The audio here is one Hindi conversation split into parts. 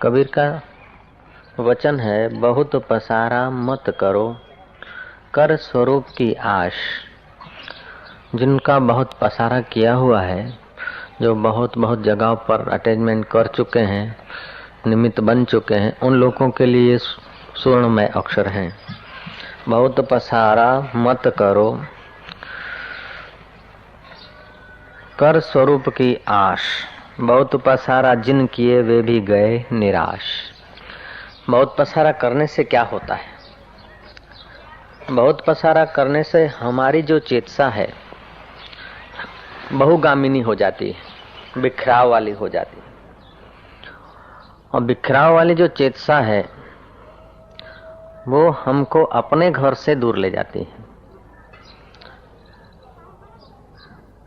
कबीर का वचन है, बहुत पसारा मत करो, कर स्वरूप की आश। जिनका बहुत पसारा किया हुआ है, जो बहुत बहुत जगहों पर अटैचमेंट कर चुके हैं, निमित्त बन चुके हैं, उन लोगों के लिए सुवर्णमय अक्षर हैं। बहुत पसारा मत करो, कर स्वरूप की आश। बहुत पसारा जिन किए वे भी गए निराश। बहुत पसारा करने से क्या होता है? बहुत पसारा करने से हमारी जो चेतसा है बहुगामिनी हो जाती है, बिखराव वाली हो जाती है। और बिखराव वाली जो चेतसा है वो हमको अपने घर से दूर ले जाती है।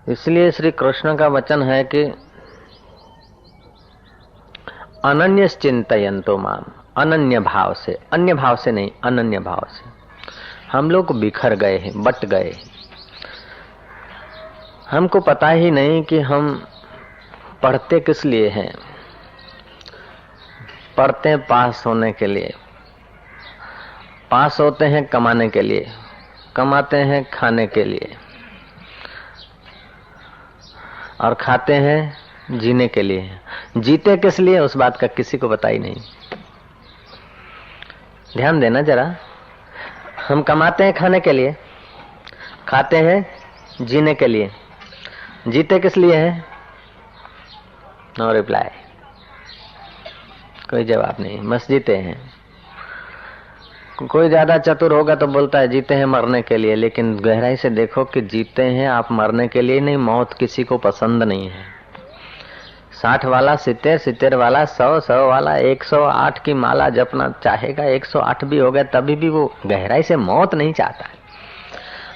इसलिए श्री कृष्ण का वचन है कि अनन्य चिंतयन्तो माम, अनन्य भाव से, अन्य भाव से नहीं, अनन्य भाव से। हम लोग बिखर गए हैं, बट गए। हमको पता ही नहीं कि हम पढ़ते किस लिए हैं। पढ़ते हैं पास होने के लिए, पास होते हैं कमाने के लिए, कमाते हैं खाने के लिए, और खाते हैं जीने के लिए। जीते किस लिए, उस बात का किसी को पता ही नहीं। ध्यान देना जरा। हम कमाते हैं खाने के लिए, खाते हैं जीने के लिए, जीते किस लिए है? नो रिप्लाई, कोई जवाब नहीं। बस जीते हैं। कोई ज्यादा चतुर होगा तो बोलता है जीते हैं मरने के लिए, लेकिन गहराई से देखो कि जीते हैं आप मरने के लिए नहीं। मौत किसी को पसंद नहीं है। 60 वाला 70, 70 वाला 100, 100 वाला 108 की माला जपना चाहेगा, 108 भी हो गया तभी भी वो गहराई से मौत नहीं चाहता है।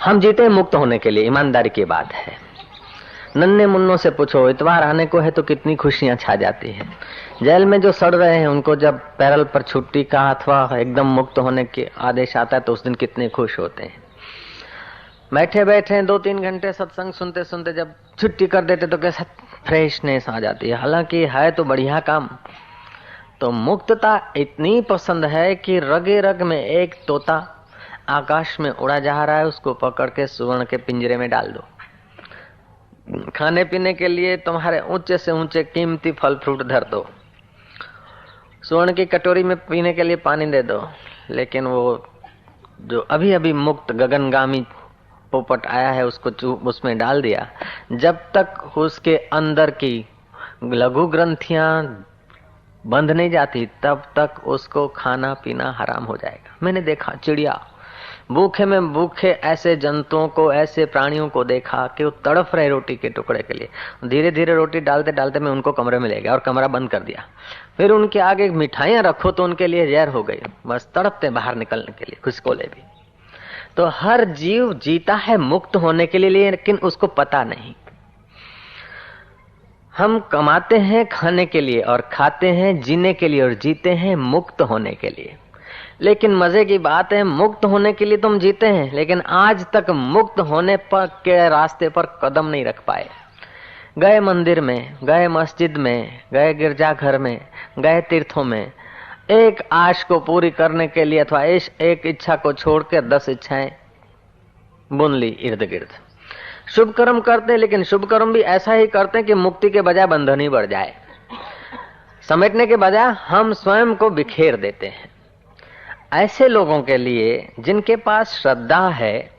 हम जीते हैं मुक्त होने के लिए, ईमानदारी की बात है। नन्हे मुन्नों से पूछो, इतवार आने को है तो कितनी खुशियां छा जाती है। जेल में जो सड़ रहे हैं उनको जब पैरल पर छुट्टी का अथवा एकदम मुक्त होने के आदेश आता है तो उस दिन कितने खुश होते हैं। बैठे बैठे 2-3 घंटे सत्संग सुनते सुनते जब छुट्टी कर देते तो कैसा फ्रेशनेस आ जाती है। हालांकि है तो बढ़िया काम। तो मुक्तता इतनी पसंद है कि रगे रग में एक तोता आकाश में उड़ा जा रहा है, उसको पकड़ के सुवर्ण के पिंजरे में डाल दो। खाने पीने के लिए तुम्हारे ऊंचे से ऊंचे कीमती फल फ्रूट धर दो, स्वर्ण की कटोरी में पीने के लिए पानी दे दो, लेकिन वो जो अभी अभी मुक्त गगनगामी पोपट आया है उसको उसमें डाल दिया। जब तक उसके अंदर की लघु ग्रंथियां बंद नहीं जाती तब तक उसको खाना पीना हराम हो जाएगा। मैंने देखा चिड़िया, भूखे में भूखे ऐसे जंतुओं को, ऐसे प्राणियों को देखा कि वो तड़फ रहे रोटी के टुकड़े के लिए। धीरे धीरे रोटी डालते डालते मैं उनको कमरे में ले गया और कमरा बंद कर दिया। फिर उनके आगे मिठाइयां रखो तो उनके लिए जहर हो गई, बस तड़पते बाहर निकलने के लिए, खुशकोले भी। तो हर जीव जीता है मुक्त होने के लिए, लेकिन उसको पता नहीं। हम कमाते हैं खाने के लिए और खाते हैं जीने के लिए और जीते हैं मुक्त होने के लिए। लेकिन मजे की बात है, मुक्त होने के लिए तुम जीते हैं लेकिन आज तक मुक्त होने पर के रास्ते पर कदम नहीं रख पाए। गए मंदिर में, गए मस्जिद में, गए गिरजाघर में, गए तीर्थों में, एक आश को पूरी करने के लिए अथवा एक इच्छा को छोड़ के 10 इच्छाएं बुन ली इर्द गिर्द। शुभ कर्म करते हैं, लेकिन शुभ कर्म भी ऐसा ही करते हैं कि मुक्ति के बजाय बंधन ही बढ़ जाए। समेटने के बजाय हम स्वयं को बिखेर देते हैं। ऐसे लोगों के लिए जिनके पास श्रद्धा है,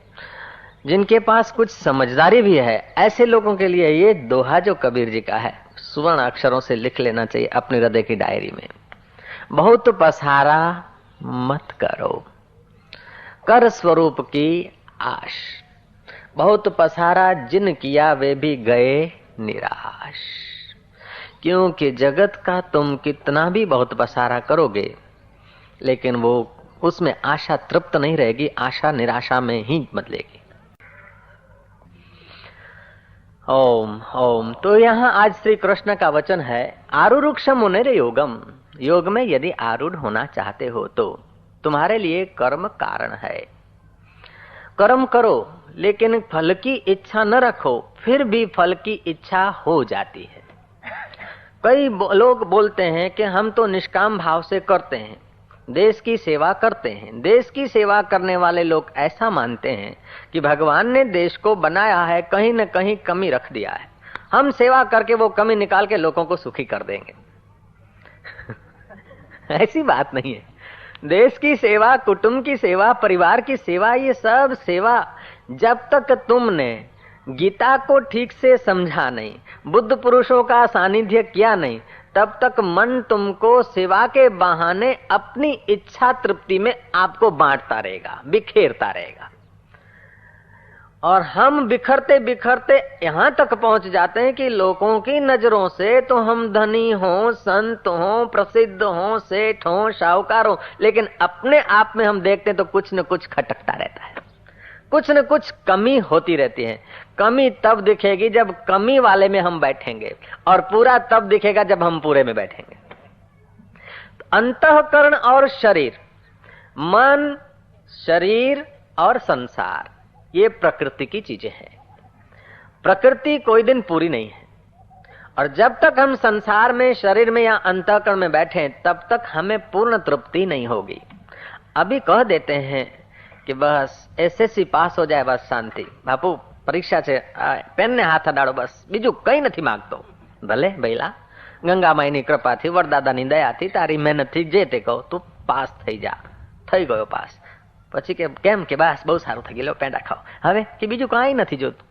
जिनके पास कुछ समझदारी भी है, ऐसे लोगों के लिए ये दोहा जो कबीर जी का है सुवर्ण अक्षरों से लिख लेना चाहिए अपने हृदय की डायरी में। बहुत पसारा मत करो, कर स्वरूप की आश। बहुत पसारा जिन किया वे भी गए निराश। क्योंकि जगत का तुम कितना भी बहुत पसारा करोगे लेकिन वो उसमें आशा तृप्त नहीं रहेगी, आशा निराशा में ही बदलेगी। ओम ओम। तो यहाँ आज श्री कृष्ण का वचन है, आरूरुक्ष मुनेर योगम। योग में यदि आरूढ़ होना चाहते हो तो तुम्हारे लिए कर्म कारण है। कर्म करो लेकिन फल की इच्छा न रखो, फिर भी फल की इच्छा हो जाती है। कई लोग बोलते हैं कि हम तो निष्काम भाव से करते हैं, देश की सेवा करते हैं। देश की सेवा करने वाले लोग ऐसा मानते हैं कि भगवान ने देश को बनाया है, कहीं न कहीं कमी रख दिया है, हम सेवा करके वो कमी निकाल के लोगों को सुखी कर देंगे। ऐसी बात नहीं है। देश की सेवा, कुटुंब की सेवा, परिवार की सेवा, ये सब सेवा जब तक तुमने गीता को ठीक से समझा नहीं, बुद्ध पुरुषों का सानिध्य किया नहीं, तब तक मन तुमको सेवा के बहाने अपनी इच्छा तृप्ति में आपको बांटता रहेगा, बिखेरता रहेगा। और हम बिखरते बिखरते यहां तक पहुंच जाते हैं कि लोगों की नजरों से तो हम धनी हो, संत हो, प्रसिद्ध हो, सेठ हो, शाहूकार हो, लेकिन अपने आप में हम देखते हैं तो कुछ न कुछ खटकता रहता है, कुछ न कुछ कमी होती रहती है। कमी तब दिखेगी जब कमी वाले में हम बैठेंगे, और पूरा तब दिखेगा जब हम पूरे में बैठेंगे। अंतःकरण और शरीर, मन, शरीर और संसार, ये प्रकृति की चीजें हैं। प्रकृति कोई दिन पूरी नहीं है, और जब तक हम संसार में, शरीर में या अंतःकरण में बैठे तब तक हमें पूर्ण तृप्ति नहीं होगी। अभी कह देते हैं कि बस एसएससी पास हो जाए, बस शांति, बापू परीक्षा છે, પેન ને હાથ અડાડો, બસ બીજું કઈ નથી માંગતો। ભલે ભઈલા, ગંગામાઈની કૃપાથી, વરદાદાની દયાથી, તારી મહેનતથી જે તે કહો તું પાસ થઈ જા। થઈ ગયો પાસ, પછી કે કેમ કે બસ બહુ સારું થઈ ગયું, પેંડા ખાઓ, હવે કે બીજું કાંઈ નથી જોતું,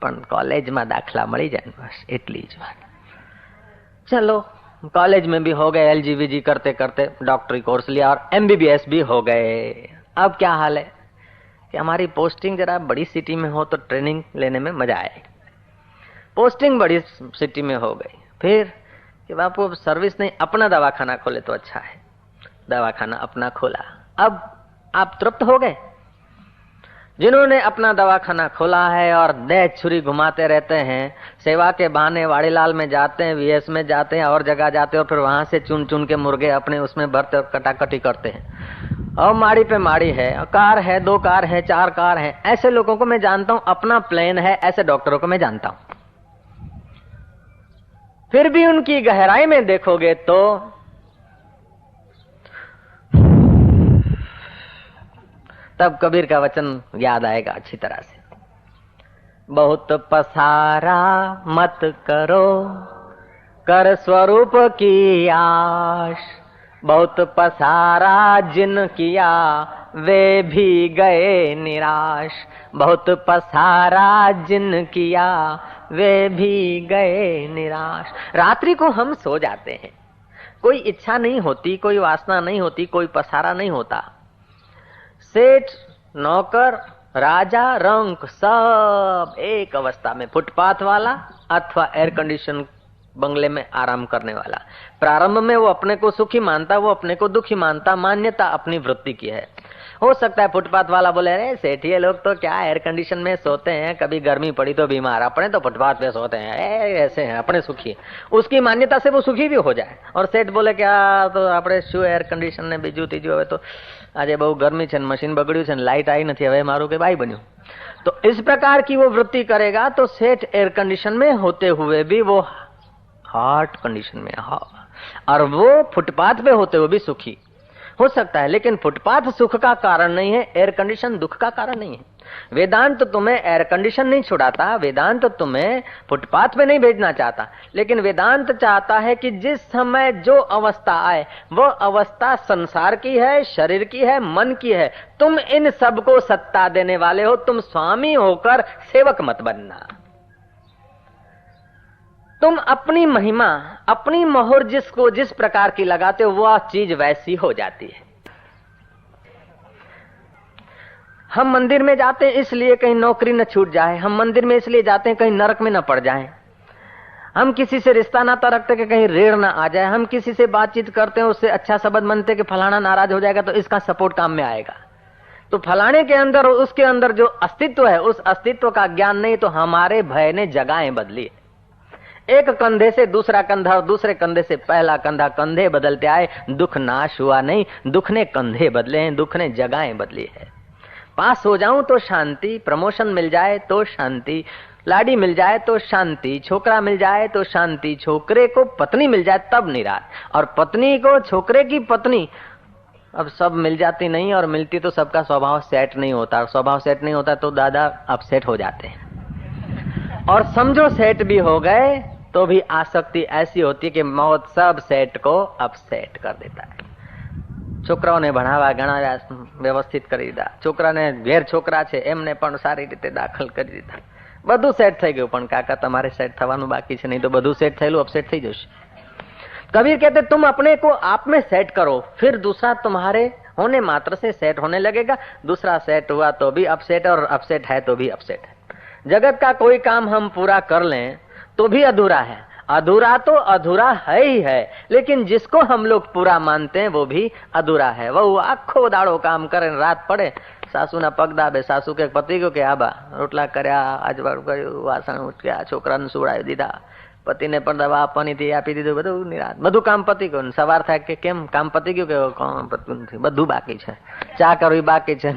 પણ કોલેજમાં દાખલા મળી જાય, બસ એટલી જ વાત। चलो कॉलेज में भी हो गए, एलजीबीजी करते करते डॉक्टरी कोर्स लिया और एमबीबीएस भी हो गए। अब क्या हाल है कि हमारी पोस्टिंग जरा बड़ी सिटी में हो तो ट्रेनिंग लेने में मजा आए। पोस्टिंग बड़ी सिटी में हो गई, फिर कि बापू अब सर्विस नहीं, अपना दवाखाना खोले तो अच्छा है। दवाखाना अपना खोला, अब आप तृप्त हो गए। जिन्होंने अपना दवाखाना खोला है और देह छुरी घुमाते रहते हैं, सेवा के बहाने वाड़ीलाल में जाते हैं, वीएस में जाते हैं, और जगह जाते हैं, और फिर वहां से चुन चुन के मुर्गे अपने उसमें भरते और कटाकटी करते हैं। और माड़ी पे माड़ी है, कार है, 2 कार है, 4 कार है, ऐसे लोगों को मैं जानता हूं। अपना प्लेन है, ऐसे डॉक्टरों को मैं जानता हूं। फिर भी उनकी गहराई में देखोगे तो तब कबीर का वचन याद आएगा अच्छी तरह से। बहुत पसारा मत करो, कर स्वरूप की आश। बहुत पसारा जिन किया, वे भी गए निराश। बहुत पसारा जिन किया, वे भी गए निराश। रात्रि को हम सो जाते हैं, कोई इच्छा नहीं होती, कोई वासना नहीं होती, कोई पसारा नहीं होता। सेठ, नौकर, राजा, रंक सब एक अवस्था में, फुटपाथ वाला अथवा एयर कंडीशन बंगले में आराम करने वाला। प्रारंभ में वो अपने को सुखी मानता, वो अपने को दुखी मानता, मान्यता अपनी वृत्ति की है। हो सकता है फुटपाथ वाला बोले, अरे सेठ ये लोग तो क्या एयर कंडीशन में सोते हैं, कभी गर्मी पड़ी तो बीमार, अपने तो फुटपाथ पे सोते हैं, ऐसे हैं, अपने सुखी। उसकी मान्यता से वो सुखी भी हो जाए। और सेठ बोले क्या तो આપણે શું એર કન્ડિશન ને બીજું ત્રીજું, હવે તો આજે બહુ ગરમી છે, મશીન બગડ્યું છે, લાઇટ आई નથી, હવે મારું કે ભાઈ બન્યું। तो इस प्रकार की वो वृत्ति करेगा तो सेठ एयर कंडीशन में होते हुए भी वो हॉट कंडीशन में, और वो फुटपाथ पे होते हुए भी सुखी हो सकता है। लेकिन फुटपाथ सुख का कारण नहीं है, एयर कंडीशन दुख का कारण नहीं है। वेदांत तो तुम्हें एयर कंडीशन नहीं छुड़ाता, वेदांत तो तुम्हें फुटपाथ पे नहीं भेजना चाहता, लेकिन वेदांत चाहता है कि जिस समय जो अवस्था आए वो अवस्था संसार की है, शरीर की है, मन की है। तुम इन सबको सत्ता देने वाले हो, तुम स्वामी होकर सेवक मत बनना। तुम अपनी महिमा, अपनी मोहर जिसको जिस प्रकार की लगाते हो वह चीज वैसी हो जाती है। हम मंदिर में जाते हैं इसलिए कहीं नौकरी न छूट जाए, हम मंदिर में इसलिए जाते हैं कहीं नरक में न पड़ जाए, हम किसी से रिश्ता नाता रखते कि कहीं रेड़ ना आ जाए, हम किसी से बातचीत करते हैं उससे अच्छा शब्द मनते कि फलाना नाराज हो जाएगा तो इसका सपोर्ट काम में आएगा। तो फलाने के अंदर, उसके अंदर जो अस्तित्व है उस अस्तित्व का ज्ञान नहीं, तो हमारे भय ने जगहें बदली। एक कंधे से दूसरा कंधा और दूसरे कंधे से पहला कंधा, कंधे बदलते आए, दुख नाश हुआ नहीं, दुख ने कंधे बदले हैं, दुख ने जगहें बदली है। पास हो जाऊं तो शांति, प्रमोशन मिल जाए तो शांति, लाड़ी मिल जाए तो शांति, छोकरा मिल जाए तो शांति, छोकरे को पत्नी मिल जाए तब निराश, और पत्नी को छोकरे की पत्नी। अब सब मिल जाती नहीं, और मिलती तो सबका स्वभाव सेट नहीं होता, स्वभाव सेट नहीं होता तो दादा अपसेट हो जाते हैं। और समझो सेट भी हो गए तो भी आसक्ति ऐसी होती है कि मौत सब सेट को अपसेट कर देता है। છોકરાઓને ભણાવવા ગણાવ્યા, વ્યવસ્થિત કરી દીધા, છોકરાને ઘેર છોકરા છે એમને પણ સારી રીતે દાખલ કરી દીધા, બધું સેટ થઈ ગયું, પણ કાકા તમારે સેટ થવાનું બાકી છે, નહીં તો બધું સેટ થયેલું अपसेट થઈ જશે। कबीर कहते तुम अपने को आप में सेट करो, फिर दूसरा तुम्हारे होने मात्र से सेट होने लगेगा। दूसरा सेट हुआ तो भी अपसेट, और अपसेट है तो भी अपसेट है। जगत का कोई काम हम पूरा कर लें तो भी अधूरा है, अधूरा तो अधूरा है ही है, लेकिन जिसको हम लोग पूरा मानते हैं वो भी अधूरा है। वो आखो दाड़ो काम करे, रात पड़े सासू ना पग दाबे, सासू के पति को के आबा रोटला कर्या, अजवाळुं कर्युं, वासण उटक्या, छोकराने सुवડાવી દીધા, પતિને પણ દવા આપવાની હતી, આપી દીધું, બધું નિરાત, બધું કામ પતી ગયું। સવાર થાય કે કેમ કામ પતી ગયું, કે કોણ પતું નથી, બધું બાકી છે, ચા કરવી બાકી છે,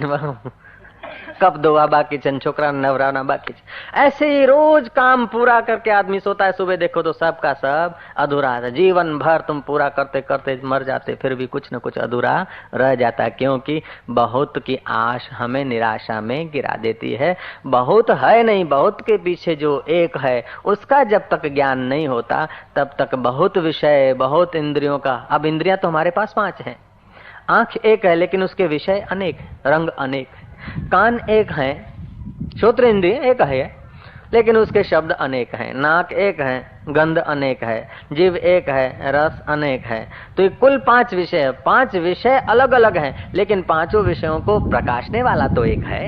कप धोवा बाकी छे, छोकरा नवराना बाकी छे। ऐसे ही रोज काम पूरा करके आदमी सोता है, सुबह देखो तो सब का सब अधूरा है। जीवन भर तुम पूरा करते करते मर जाते, फिर भी कुछ न कुछ अधूरा रह जाता है, क्योंकि बहुत की आश हमें निराशा में गिरा देती है। बहुत है नहीं, बहुत के पीछे जो एक है उसका जब तक ज्ञान नहीं होता तब तक बहुत विषय, बहुत इंद्रियों का। अब इंद्रियां तो हमारे पास 5 हैं, आंख एक है लेकिन उसके विषय अनेक, रंग अनेक, कान एक है, श्रोत्र इंद्रिय एक है लेकिन उसके शब्द अनेक हैं, नाक एक है, गंध अनेक है, जीव एक है, रस अनेक है। तो ये कुल 5 विषय, 5 विषय अलग अलग हैं, लेकिन पांचों विषयों को प्रकाशने वाला तो एक है।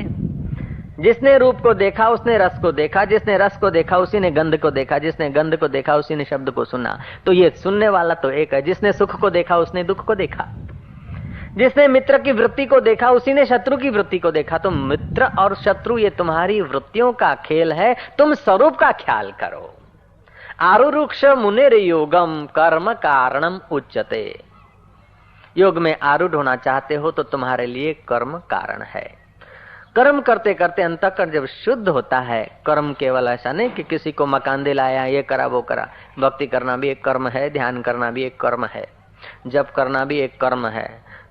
जिसने रूप को देखा उसने रस को देखा, जिसने रस को देखा उसी ने गंध को देखा, जिसने गंध को देखा उसी ने शब्द को सुना। तो ये सुनने वाला तो एक है। जिसने सुख को देखा उसने दुख को देखा, जिसने मित्र की वृत्ति को देखा उसी ने शत्रु की वृत्ति को देखा। तो मित्र और शत्रु ये तुम्हारी वृत्तियों का खेल है, तुम स्वरूप का ख्याल करो। आरुरुक्ष मुनिर योगम कर्म कारणम उच्यते। योग में आरूढ़ होना चाहते हो तो तुम्हारे लिए कर्म कारण है। कर्म करते करते अंतःकरण जब शुद्ध होता है, कर्म केवल ऐसा नहीं कि किसी को मकान दिलाया, ये करा वो करा। भक्ति करना भी एक कर्म है, ध्यान करना भी एक कर्म है, जप करना भी एक कर्म है,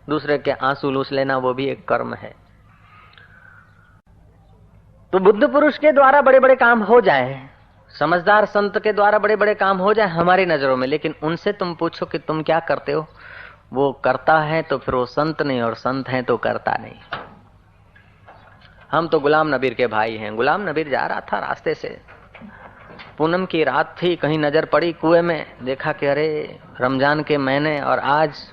दूसरे के आंसू लूस लेना वो भी एक कर्म है। तो बुद्ध पुरुष के द्वारा बड़े बड़े काम हो जाए, समझदार संत के द्वारा बड़े बड़े काम हो जाए हमारी नजरों में, लेकिन उनसे तुम पूछो कि तुम क्या करते हो, वो करता है तो फिर वो संत नहीं, और संत है तो करता नहीं। हम तो गुलाम नबीर के भाई हैं। गुलाम नबीर जा रहा था रास्ते से, पूनम की रात थी, कहीं नजर पड़ी कुएं में, देखा कि अरे रमजान के महीने और आज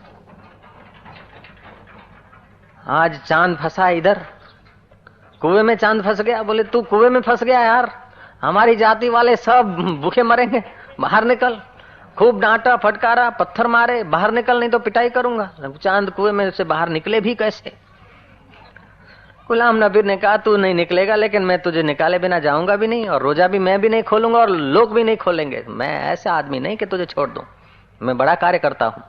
चांद फंसा इधर, कुएं में चांद फंस गया। बोले तू कुएं में फंस गया यार, हमारी जाति वाले सब भूखे मरेंगे, बाहर निकल। खूब डांटा, फटकारा, पत्थर मारे, बाहर निकल नहीं तो पिटाई करूंगा। चांद कुएं में से बाहर निकले भी कैसे? गुलाम नबी ने कहा तू नहीं निकलेगा, लेकिन मैं तुझे निकाले बिना जाऊंगा भी नहीं, और रोजा भी मैं भी नहीं खोलूंगा, और लोग भी नहीं खोलेंगे। मैं ऐसा आदमी नहीं कि तुझे छोड़ दूं, मैं बड़ा कार्य करता हूं,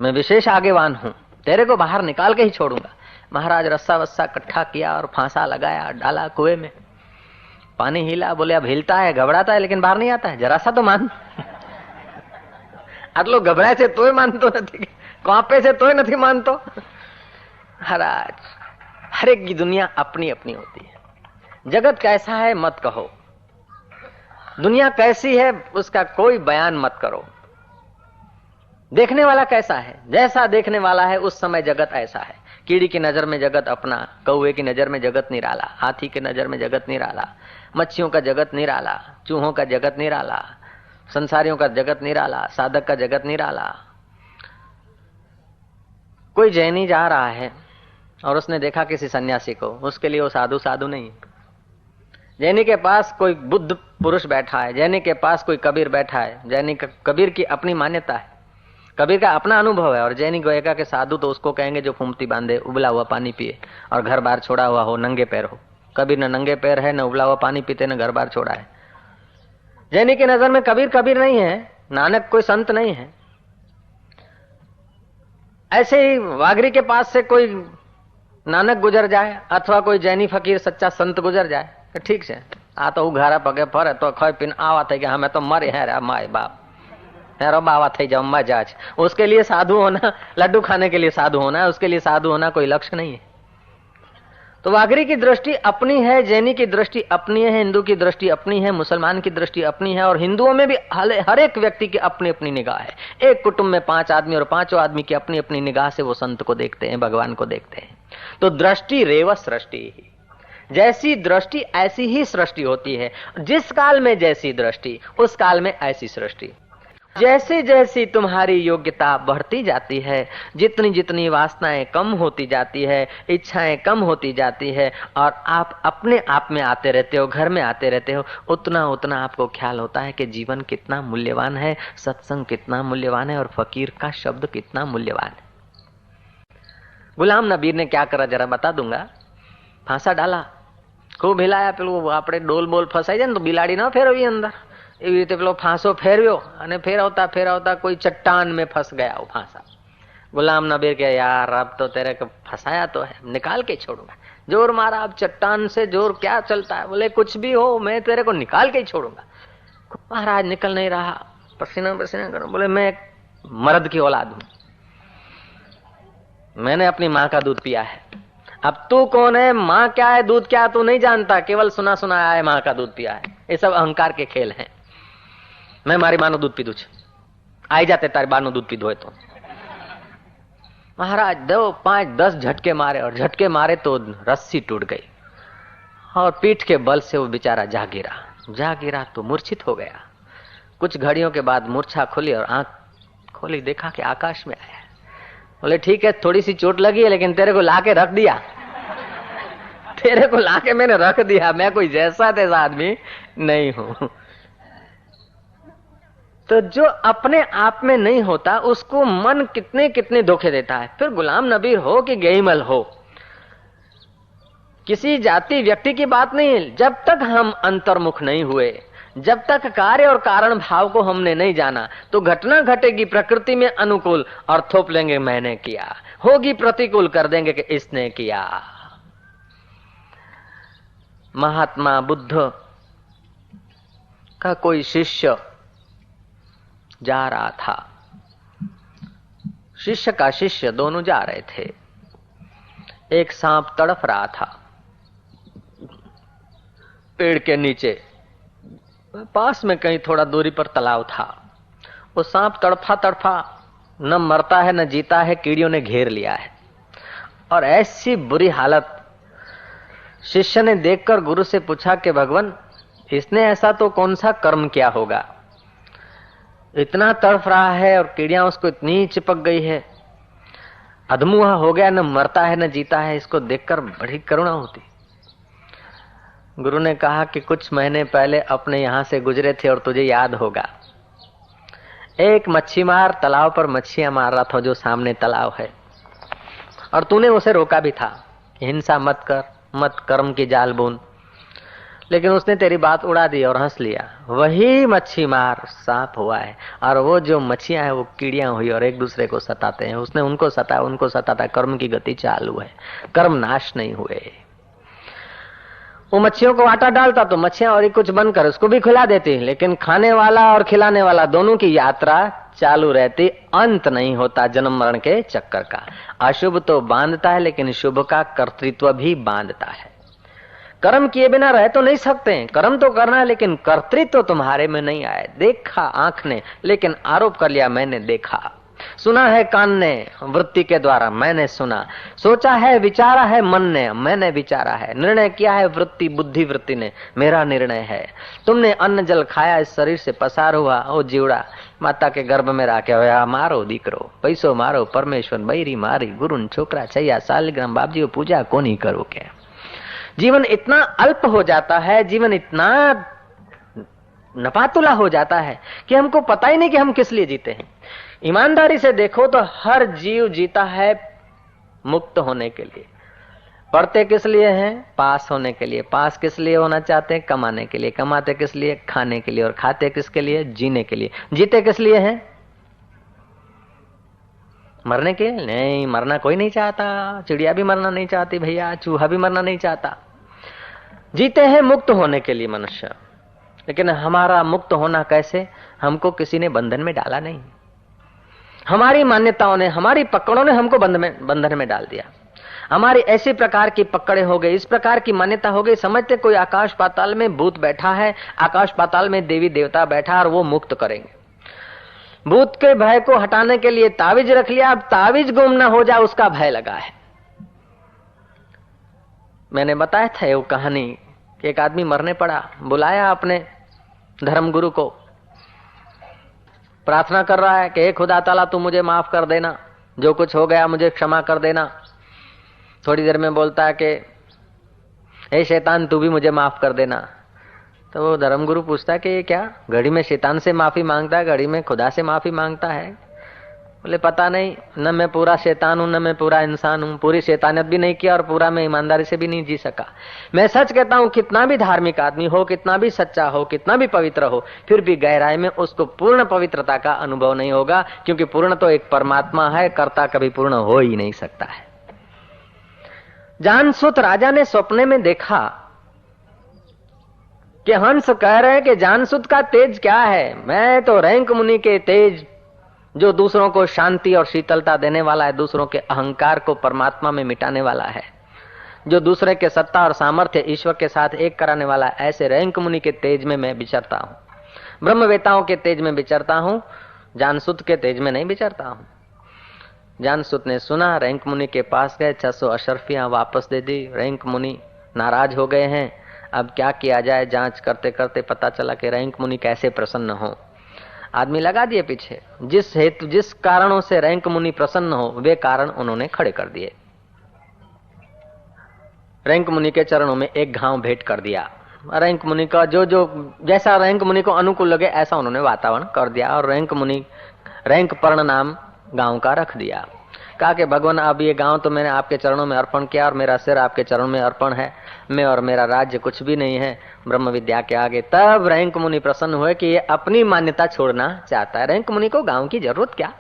मैं विशेष आगेवान हूं, तेरे को बाहर निकाल के ही छोड़ूंगा। महाराज रस्सा वस्सा इकट्ठा किया और फांसा लगाया, डाला कुएं में, पानी हिला। बोले अब हिलता है, घबराता है, लेकिन बाहर नहीं आता है, जरा सा तो मान। आटलो घबराय છે તોય માનતો નથી, કાંપે છે તોય નથી માનતો। महाराज हर एक की दुनिया अपनी अपनी होती है। जगत कैसा है मत कहो, दुनिया कैसी है उसका कोई बयान मत करो। देखने वाला कैसा है, जैसा देखने वाला है उस समय जगत ऐसा है। कीड़ी की नजर में जगत अपना, कौवे की नजर में जगत निराला, हाथी की नजर में जगत निराला, मच्छियों का जगत निराला, चूहों का जगत निराला, संसारियों का जगत निराला, साधक का जगत निराला। कोई जैनी जा रहा है और उसने देखा किसी सन्यासी को, उसके लिए वो साधु साधु नहीं। जैनी के पास कोई बुद्ध पुरुष बैठा है, जैनी के पास कोई कबीर बैठा है, जैनी कबीर की अपनी मान्यता है, कबीर का अपना अनुभव है। और जैनी गोएगा के साधु तो उसको कहेंगे जो फूमती बांधे, उबला हुआ पानी पिए और घर बार छोड़ा हुआ हो, नंगे पैर हो। कबीर न नंगे पैर है, न उबला हुआ पानी पीते, न घर बार छोड़ा है। जैनी की नजर में कबीर कबीर नहीं है, नानक कोई संत नहीं है। ऐसे ही वागरी के पास से कोई नानक गुजर जाए अथवा कोई जैनी फकीर सच्चा संत गुजर जाए, ठीक है, आ तो उघारा पगे फरे तो खाई पीने आवा थे कि हमें तो मरे हैं रे माए बाप है रो बावा थे जाओ मजा। उसके लिए साधु होना, लड्डू खाने के लिए साधु होना है, उसके लिए साधु होना कोई लक्ष्य नहीं है। तो वागरी की दृष्टि अपनी है, जैनी की दृष्टि अपनी है, हिंदू की दृष्टि अपनी है, मुसलमान की दृष्टि अपनी है, और हिंदुओं में भी हर एक व्यक्ति की अपनी अपनी निगाह है। एक कुटुंब में 5 आदमी और 5 आदमी की अपनी अपनी निगाह से वो संत को देखते हैं, भगवान को देखते हैं। तो दृष्टि रेव सृष्टि, जैसी दृष्टि ऐसी ही सृष्टि होती है। जिस काल में जैसी दृष्टि उस काल में ऐसी सृष्टि। जैसे जैसी तुम्हारी योग्यता बढ़ती जाती है, जितनी जितनी वासनाएं कम होती जाती है, इच्छाएं कम होती जाती है, और आप अपने आप में आते रहते हो, घर में आते रहते हो, उतना उतना आपको ख्याल होता है कि जीवन कितना मूल्यवान है, सत्संग कितना मूल्यवान है, और फकीर का शब्द कितना मूल्यवान है। गुलाम नबी ने क्या करा जरा बता दूंगा। फांसा डाला, खूब हिलाया, पेલું આપણે ડોલ બોલ ફસાઈ જાય ને તો બિલાડી ન ફેરવી અંદર, એવી રીતે પેલો ફાંસો ફેરવ્યો અને ફેરવતા ફેરવતા कोई चट्टान में फंस गया वो फांसा। गुलाम नबी के यार अब तो तेरे को फंसाया तो है, निकाल के छोड़ूंगा। जोर मारा, अब चट्टान से जोर क्या चलता है, बोले कुछ भी हो मैं तेरे को निकाल के ही छोड़ूंगा। महाराज निकल नहीं रहा, पसीना पसीना करो। बोले मैं मर्द की औलाद हूं, मैंने अपनी माँ का दूध पिया है, अब तू कौन है, माँ क्या है, दूध क्या, तू नहीं जानता, केवल सुना सुनाया है, माँ का दूध पिया है। ये सब अहंकार के खेल हैं। मैं मारी माँ नो दूध पीधू छे, आई जाते तारी बा नो दूध पीधो है तो। महाराज 2 5 10 झटके मारे, और झटके मारे तो रस्सी टूट गई, और पीठ के बल से वो बेचारा जा गिरा तो मूर्छित हो गया। कुछ घड़ियों के बाद मूर्छा खुली और आंख खोली, देखा कि आकाश में आया। बोले ठीक है, थोड़ी सी चोट लगी है, लेकिन तेरे को लाके रख दिया, तेरे को लाके मैंने रख दिया, मैं कोई जैसा तैसा आदमी नहीं हूं। तो जो अपने आप में नहीं होता उसको मन कितने कितने धोखे देता है। फिर गुलाम नबी हो कि गेईमल हो, किसी जाति व्यक्ति की बात नहीं है। जब तक हम अंतर्मुख नहीं हुए, जब तक कार्य और कारण भाव को हमने नहीं जाना, तो घटना घटेगी प्रकृति में अनुकूल और थोप लेंगे मैंने किया, होगी प्रतिकूल कर देंगे कि इसने किया। महात्मा बुद्ध का कोई शिष्य जा रहा था, शिष्य का शिष्य दोनों जा रहे थे। एक सांप तड़फ रहा था पेड़ के नीचे, पास में कहीं थोड़ा दूरी पर तालाब था। वो सांप तड़फा तड़फा न मरता है न जीता है, कीड़ियों ने घेर लिया है। और ऐसी बुरी हालत शिष्य ने देखकर गुरु से पूछा कि भगवान, इसने ऐसा तो कौन सा कर्म किया होगा, इतना तड़फ रहा है और कीड़ियां उसको इतनी चिपक गई है, अधमुआ हो गया, न मरता है न जीता है। इसको देखकर बड़ी करुणा होती। गुरु ने कहा कि कुछ महीने पहले अपने यहां से गुजरे थे और तुझे याद होगा, एक मच्छी मार तालाब पर मच्छियां मार रहा था, जो सामने तालाब है, और तूने उसे रोका भी था, हिंसा मत कर, मत कर्म की जाल बुन, लेकिन उसने तेरी बात उड़ा दी और हंस लिया। वही मच्छी मार सांप हुआ है, और वो जो मच्छियां हैं वो कीड़ियां हुई और एक दूसरे को सताते हैं। उसने उनको सताता, कर्म की गति चालू है, कर्म नाश नहीं हुए। वो मच्छियों को आटा डालता तो मच्छियां और कुछ बनकर उसको भी खिला देती, लेकिन खाने वाला और खिलाने वाला दोनों की यात्रा चालू रहती, अंत नहीं होता जन्म मरण के चक्कर का। अशुभ तो बांधता है, लेकिन शुभ का कर्तृत्व भी बांधता है। कर्म किए बिना रह तो नहीं सकते, कर्म तो करना है, लेकिन कर्तृत्व तो तुम्हारे में नहीं आए। देखा आंख ने, लेकिन आरोप कर लिया मैंने देखा, सुना है कान ने वृत्ति के द्वारा मैंने सुना, सोचा है विचारा है मन ने मैंने विचारा है, निर्णय किया है वृत्ति बुद्धि वृत्ति ने मेरा निर्णय है। तुमने अन्न जल खाया, इस शरीर से पसार हुआ, ओ जीवड़ा माता के गर्भ में राख्या होया मारो दीकरो, पैसो मारो परमेश्वर बૈरी मारी, गुरुन छोकरा छैया सालिग्राम बापजी पूजा कोनी करो के। जीवन इतना अल्प हो जाता है, जीवन इतना नपातुला हो जाता है कि हमको पता ही नहीं कि हम किस लिए जीते हैं। ईमानदारी से देखो तो हर जीव जीता है मुक्त होने के लिए। पढ़ते किस लिए हैं? पास होने के लिए। पास किस लिए होना चाहते हैं? कमाने के लिए। कमाते किस लिए? खाने के लिए। और खाते किसके लिए? जीने के लिए। जीते किस लिए हैं? मरने के लिए नहीं। मरना कोई नहीं चाहता, चिड़िया भी मरना नहीं चाहती भैया, चूहा भी मरना नहीं चाहता। जीते हैं मुक्त होने के लिए मनुष्य, लेकिन हमारा मुक्त होना कैसे? हमको किसी ने बंधन में डाला नहीं, हमारी मान्यताओं ने, हमारी पकड़ों ने हमको बंधन में डाल दिया। हमारी ऐसी प्रकार की पकड़े हो गई, इस प्रकार की मान्यता हो गई, समझते कोई आकाश पाताल में भूत बैठा है, आकाश पाताल में देवी देवता बैठा और वो मुक्त करेंगे। भूत के भय को हटाने के लिए तावीज रख लिया, अब तावीज गुम ना हो जाए उसका भय लगा है। मैंने बताया था वो कहानी, एक आदमी मरने पड़ा, बुलाया अपने धर्मगुरु को, प्रार्थना कर रहा है कि हे खुदा ताला तू मुझे माफ कर देना, जो कुछ हो गया मुझे क्षमा कर देना। थोड़ी देर में बोलता है कि हे शैतान तू भी मुझे माफ कर देना। तो वो धर्मगुरु पूछता है कि ये क्या, घड़ी में शैतान से माफी मांगता है, घड़ी में खुदा से माफी मांगता है? बोले पता नहीं, न मैं पूरा शैतान हूं, न मैं पूरा इंसान हूं, पूरी शैतानियत भी नहीं किया और पूरा मैं ईमानदारी से भी नहीं जी सका। मैं सच कहता हूं, कितना भी धार्मिक आदमी हो, कितना भी सच्चा हो, कितना भी पवित्र हो, फिर भी गहराई में उसको पूर्ण पवित्रता का अनुभव नहीं होगा, क्योंकि पूर्ण तो एक परमात्मा है, कर्ता कभी पूर्ण हो ही नहीं सकता है। जानसूत राजा ने सपने में देखा कि हंस कह रहे हैं कि जानसूत का तेज क्या है, मैं तो रैंक मुनि के तेज, जो दूसरों को शांति और शीतलता देने वाला है, दूसरों के अहंकार को परमात्मा में मिटाने वाला है, जो दूसरे के सत्ता और सामर्थ्य ईश्वर के साथ एक कराने वाला है, ऐसे रैंक मुनि के तेज में मैं विचरता हूं, ब्रह्मवेताओं के तेज में विचरता हूं, जानसूत के तेज में नहीं विचरता हूं। जानसूत ने सुना, रैंक मुनि के पास गए, 600 अशर्फियां वापस दे दी। रैंक मुनि नाराज हो गए हैं, अब क्या किया जाए? जांच करते करते पता चला कि रैंक मुनि कैसे प्रसन्न हो। आदमी लगा दिए पीछे, जिस कारणों से रैंक मुनि प्रसन्न हो वे कारण उन्होंने खड़े कर दिए। रैंक मुनि के चरणों में एक घाव भेंट कर दिया। रैंक मुनि का जो जैसा रैंक मुनि को अनुकूल लगे ऐसा उन्होंने वातावरण कर दिया और रैंक पर्ण नाम गांव का रख दिया। कहा कि भगवान अब ये गांव तो मैंने आपके चरणों में अर्पण किया और मेरा सिर आपके चरणों में अर्पण है, मैं और मेरा राज्य कुछ भी नहीं है ब्रह्म विद्या के आगे। तब रैंक मुनि प्रसन्न हुए कि ये अपनी मान्यता छोड़ना चाहता है। रैंक मुनि को गांव की जरूरत क्या?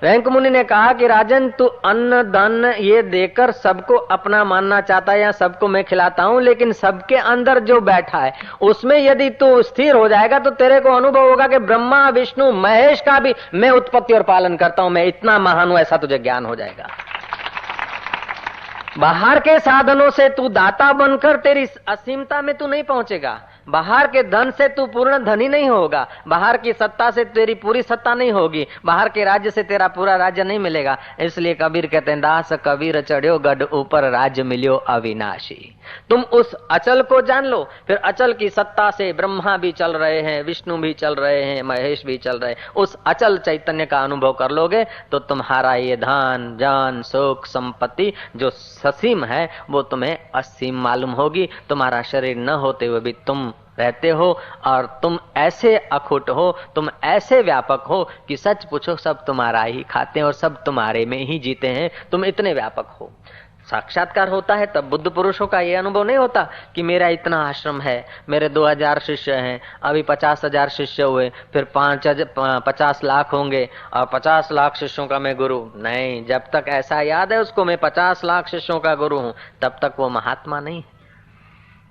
रैंक मुनि ने कहा कि राजन तू अन्न धन ये देकर सबको अपना मानना चाहता है या सबको मैं खिलाता हूं, लेकिन सबके अंदर जो बैठा है उसमें यदि तू स्थिर हो जाएगा तो तेरे को अनुभव होगा कि ब्रह्मा विष्णु महेश का भी मैं उत्पत्ति और पालन करता हूं, मैं इतना महान हूं, ऐसा तुझे ज्ञान हो जाएगा। बाहर के साधनों से तू दाता बनकर तेरी असीमता में तू नहीं पहुंचेगा, बाहर के धन से तू पूर्ण धनी नहीं होगा, बाहर की सत्ता से तेरी पूरी सत्ता नहीं होगी, बाहर के राज्य से तेरा पूरा राज्य नहीं मिलेगा। इसलिए कबीर कहते हैं, दास कबीर चढ़्यो गढ़ ऊपर राज्य मिलियो अविनाशी। तुम उस अचल को जान लो, फिर अचल की सत्ता से ब्रह्मा भी चल रहे हैं, विष्णु भी चल रहे हैं, महेश भी चल रहे हैं, उस अचल चैतन्य का अनुभव कर लोगे तो तुम्हारा ये धन जान सुख संपत्ति जो ससीम है वो तुम्हें असीम मालूम होगी। तुम्हारा शरीर न होते हुए भी तुम रहते हो और तुम ऐसे अखुट हो, तुम ऐसे व्यापक हो कि सच पूछो सब तुम्हारा ही खाते हैं और सब तुम्हारे में ही जीते हैं, तुम इतने व्यापक हो। साक्षात्कार होता है तब बुद्ध पुरुषों का ये अनुभव नहीं होता कि मेरा इतना आश्रम है, मेरे 2000 शिष्य हैं, अभी 50,000 शिष्य हुए, फिर 50 लाख होंगे और 50 लाख शिष्यों का मैं गुरु। नहीं, जब तक ऐसा याद है उसको मैं 50 लाख शिष्यों का गुरु हूं, तब तक वो महात्मा नहीं,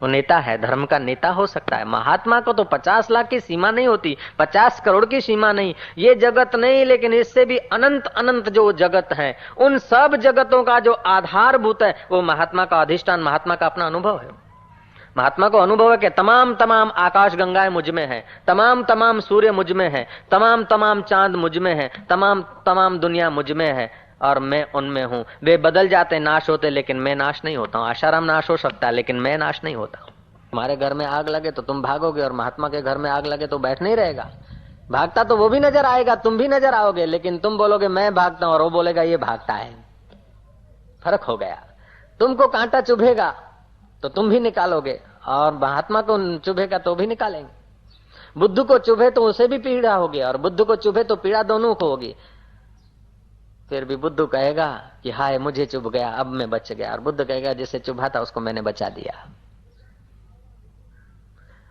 वो नेता है, धर्म का नेता हो सकता है। महात्मा को तो 50 लाख की सीमा नहीं होती, 50 करोड़ की सीमा नहीं, ये जगत नहीं, लेकिन इससे भी अनंत अनंत जो जगत है, उन सब जगतों का जो आधारभूत है वो महात्मा का अधिष्ठान, महात्मा का अपना अनुभव है। महात्मा को अनुभव है कि तमाम तमाम आकाश गंगाएं मुझ में है, तमाम तमाम सूर्य मुझ में है, तमाम तमाम चांद मुझ में है, तमाम तमाम दुनिया मुझ में है और मैं उनमें हूं। वे बदल जाते, नाश होते, लेकिन मैं नाश नहीं होता हूं। आशाराम नाश हो सकता है लेकिन मैं नाश नहीं होता हूं। तुम्हारे घर में आग लगे तो तुम भागोगे और महात्मा के घर में आग लगे तो बैठ नहीं रहेगा, भागता तो वो भी नजर आएगा, तुम भी नजर आओगे, लेकिन तुम बोलोगे मैं भागता हूं और वो बोलेगा ये भागता है। फर्क हो गया। तुमको कांटा चुभेगा तो तुम भी निकालोगे और महात्मा को चुभेगा तो भी निकालेंगे। बुद्ध को चुभे तो उसे भी पीड़ा होगी और बुद्ध को चुभे तो पीड़ा दोनों को होगी। फिर भी बुद्ध कहेगा कि हाय मुझे चुभ गया, अब मैं बच गया, और बुद्ध कहेगा जिसे चुभा था उसको मैंने बचा दिया।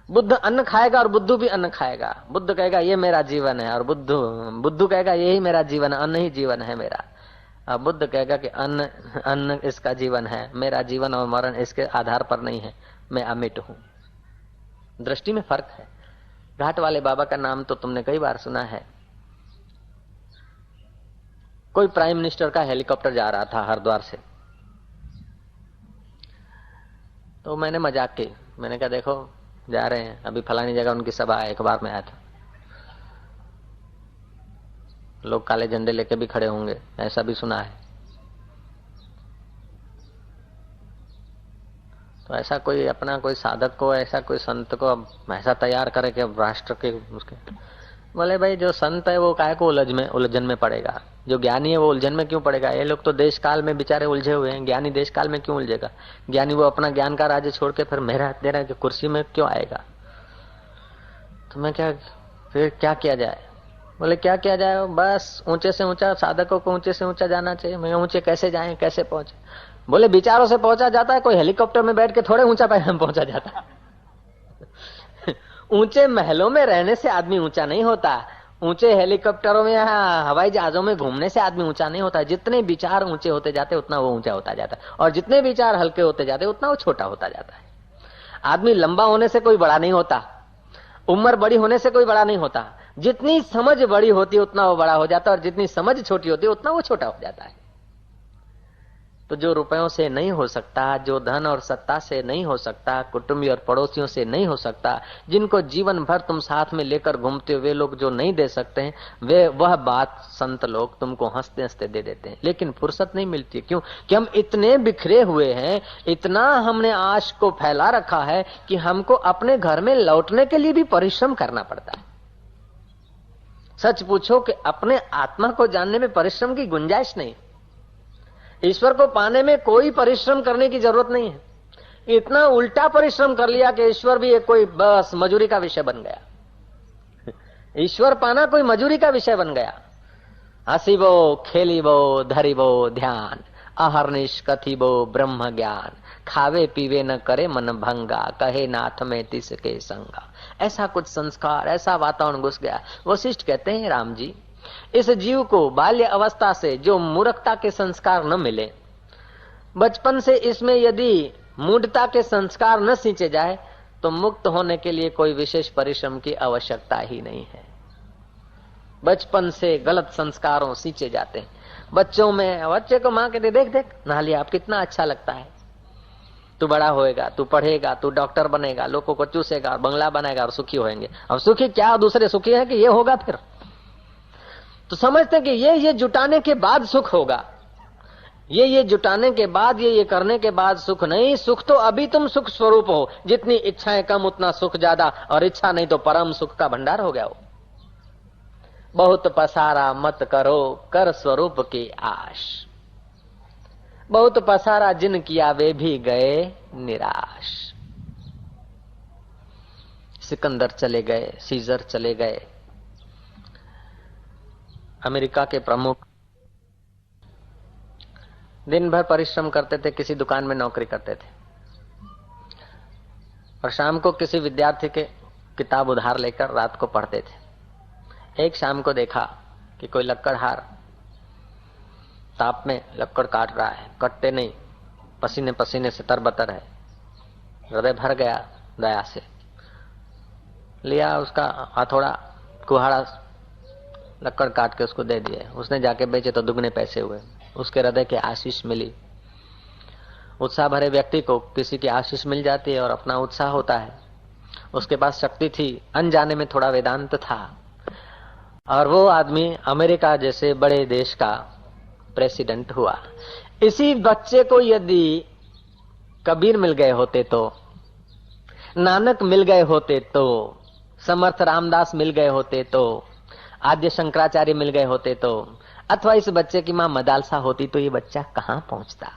बुद्ध अन्न खाएगा और बुद्धू भी अन्न खाएगा। बुद्ध कहेगा ये मेरा जीवन है और बुद्धू कहेगा यही मेरा जीवन है, अन्न ही जीवन है मेरा। अब बुद्ध कहेगा कि अन्न इसका जीवन है, मेरा जीवन और मरण इसके आधार पर नहीं है। मैं अमिट हूं। दृष्टि में फर्क है। घाट वाले बाबा का नाम तो तुमने कई बार सुना है। कोई प्राइम मिनिस्टर का हेलीकॉप्टर जा रहा था हरिद्वार से, तो मैंने मजाक की, मैंने कहा देखो जा रहे हैं, अभी फलानी जगह उनकी सभा है, अखबार में आया था, लोग काले झंडे लेके भी खड़े होंगे, ऐसा भी सुना है। तो ऐसा कोई अपना कोई साधक को, ऐसा कोई संत को अब ऐसा तैयार करे कि अब राष्ट्र के उसके, बोले भाई जो संत है वो काहे को उलझन में पड़ेगा, जो ज्ञानी है वो उलझन में क्यों पड़ेगा। ये लोग तो देश काल में बेचारे उलझे हुए हैं, ज्ञानी देश काल में क्यों उलझेगा। ज्ञानी वो अपना ज्ञान का राज्य छोड़ के फिर मेरा तेरा की कुर्सी में क्यों आएगा। तो मैं क्या, फिर क्या किया जाए। बोले क्या किया जाए, बस ऊंचे से ऊंचा, साधकों को ऊंचे से ऊंचा जाना चाहिए। मैं ऊंचे कैसे जाए, कैसे पहुंचे। बोले विचारों से पहुंचा जाता है, कोई हेलीकॉप्टर में बैठ के थोड़े ऊंचा पहुंचा जाता है। ऊंचे महलों में रहने से आदमी ऊंचा नहीं होता, ऊंचे हेलीकॉप्टरों में या हवाई जहाजों में घूमने से आदमी ऊंचा नहीं होता। जितने विचार ऊंचे होते जाते उतना वो ऊंचा होता जाता है, और जितने विचार हल्के होते जाते उतना वो छोटा होता जाता है। आदमी लंबा होने से कोई बड़ा नहीं होता, उम्र बड़ी होने से कोई बड़ा नहीं होता। जितनी समझ बड़ी होती है उतना वो बड़ा हो जाता है, और जितनी समझ छोटी होती है उतना वो छोटा हो जाता है। तो जो रुपयों से नहीं हो सकता, जो धन और सत्ता से नहीं हो सकता, कुटुंबी और पड़ोसियों से नहीं हो सकता, जिनको जीवन भर तुम साथ में लेकर घूमते हो, वे लोग जो नहीं दे सकते हैं, वे वह बात संत लोग तुमको हंसते हंसते दे देते हैं। लेकिन फुर्सत नहीं मिलती। क्यों कि हम इतने बिखरे हुए हैं, इतना हमने आश को फैला रखा है कि हमको अपने घर में लौटने के लिए भी परिश्रम करना पड़ता है। सच पूछो कि अपने आत्मा को जानने में परिश्रम की गुंजाइश नहीं। ईश्वर को पाने में कोई परिश्रम करने की जरूरत नहीं है। इतना उल्टा परिश्रम कर लिया कि ईश्वर भी एक कोई बस मजूरी का विषय बन गया। ईश्वर पाना कोई मजूरी का विषय बन गया। हसीबो खेलीबो धरीबो ध्यान, अहर्निश कथिबो ब्रह्म ज्ञान, खावे पीवे न करे मन भंगा, कहे नाथ में तिसके संगा। ऐसा कुछ संस्कार, ऐसा वातावरण घुस गया। वशिष्ठ कहते हैं राम जी, इस जीव को बाल्य अवस्था से जो मूर्खता के संस्कार न मिले, बचपन से इसमें यदि मूढ़ता के संस्कार न सींचे जाए, तो मुक्त होने के लिए कोई विशेष परिश्रम की आवश्यकता ही नहीं है। बचपन से गलत संस्कारों सींचे जाते हैं। बच्चों में, बच्चे को मां कहते देख देख नहा लिया, आप कितना अच्छा लगता है, तू बड़ा होएगा, तू पढ़ेगा, तू डॉक्टर बनेगा, लोगों को चूसेगा और बंगला बनाएगा और सुखी होएंगे। अब सुखी क्या, दूसरे सुखी है कि ये होगा। फिर तो समझते कि ये जुटाने के बाद सुख होगा, ये जुटाने के बाद, ये करने के बाद सुख नहीं। सुख तो अभी तुम सुख स्वरूप हो। जितनी इच्छाएं कम उतना सुख ज्यादा, और इच्छा नहीं तो परम सुख का भंडार हो गया हो। बहुत पसारा मत करो कर स्वरूप की आश, बहुत पसारा जिन किया वे भी गए निराश। सिकंदर चले गए, सीजर चले गए, अमेरिका के प्रमुख दिन भर परिश्रम करते थे, किसी दुकान में नौकरी करते थे, और शाम को किसी विद्यार्थी के किताब उधार लेकर रात को पढ़ते थे। एक शाम को देखा कि कोई लक्कड़हार ताप में लक्कड़ काट रहा है, कटते नहीं, पसीने पसीने से तरबतर है। हृदय भर गया दया से, लिया उसका हथौड़ा कुहाड़ा, लक्कड़ काट के उसको दे दिए। उसने जाके बेचे तो दुगने पैसे हुए, उसके हृदय की आशीष मिली। उत्साह भरे व्यक्ति को किसी की आशीष मिल जाती है और अपना उत्साह होता है। उसके पास शक्ति थी, अनजाने में थोड़ा वेदांत था, और वो आदमी अमेरिका जैसे बड़े देश का प्रेसिडेंट हुआ। इसी बच्चे को यदि कबीर मिल गए होते, तो नानक मिल गए होते, तो समर्थ रामदास मिल गए होते, तो आद्य शंकराचार्य मिल गए होते, तो अथवा इस बच्चे की मां मदालसा होती, तो ये बच्चा कहां पहुंचता।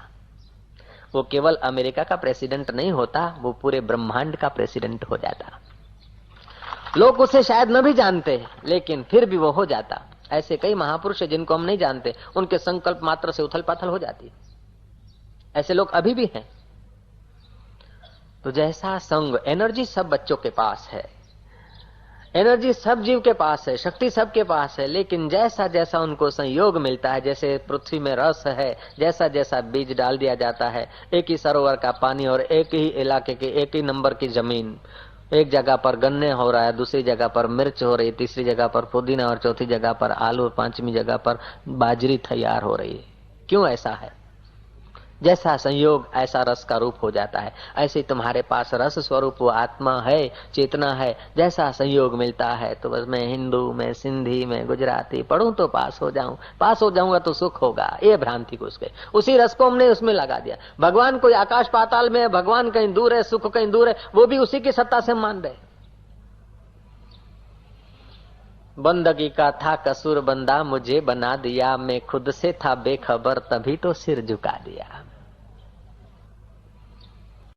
वो केवल अमेरिका का प्रेसिडेंट नहीं होता, वो पूरे ब्रह्मांड का प्रेसिडेंट हो जाता। लोग उसे शायद न भी जानते, लेकिन फिर भी वो हो जाता। ऐसे कई महापुरुष हैं जिनको हम नहीं जानते, उनके संकल्प मात्र से उथल पाथल हो जाती। ऐसे लोग अभी भी हैं। तो जैसा संग, एनर्जी सब बच्चों के पास है, एनर्जी सब जीव के पास है, शक्ति सबके पास है, लेकिन जैसा जैसा उनको संयोग मिलता है, जैसे पृथ्वी में रस है, जैसा जैसा बीज डाल दिया जाता है, एक ही सरोवर का पानी और एक ही इलाके की एक ही नंबर की जमीन, एक जगह पर गन्ने हो रहा है, दूसरी जगह पर मिर्च हो रही है, तीसरी जगह पर पुदीना और चौथी जगह पर आलू और पांचवी जगह पर बाजरी तैयार हो रही है। क्यों ऐसा है? जैसा संयोग ऐसा रस का रूप हो जाता है। ऐसे तुम्हारे पास रस स्वरूप वो आत्मा है, चेतना है। जैसा संयोग मिलता है तो बस मैं हिंदू, मैं सिंधी, मैं गुजराती पढ़ूं तो पास हो जाऊं, पास हो जाऊंगा तो सुख होगा, ये भ्रांति घुस गई। उसी रस को हमने उसमें लगा दिया। भगवान कोई आकाश पाताल में है, भगवान कहीं दूर है, सुख कहीं दूर है, वो भी उसी की सत्ता से मान रहे। बंदगी का था कसूर, बंदा मुझे बना दिया, मैं खुद से था बेखबर, तभी तो सिर झुका दिया।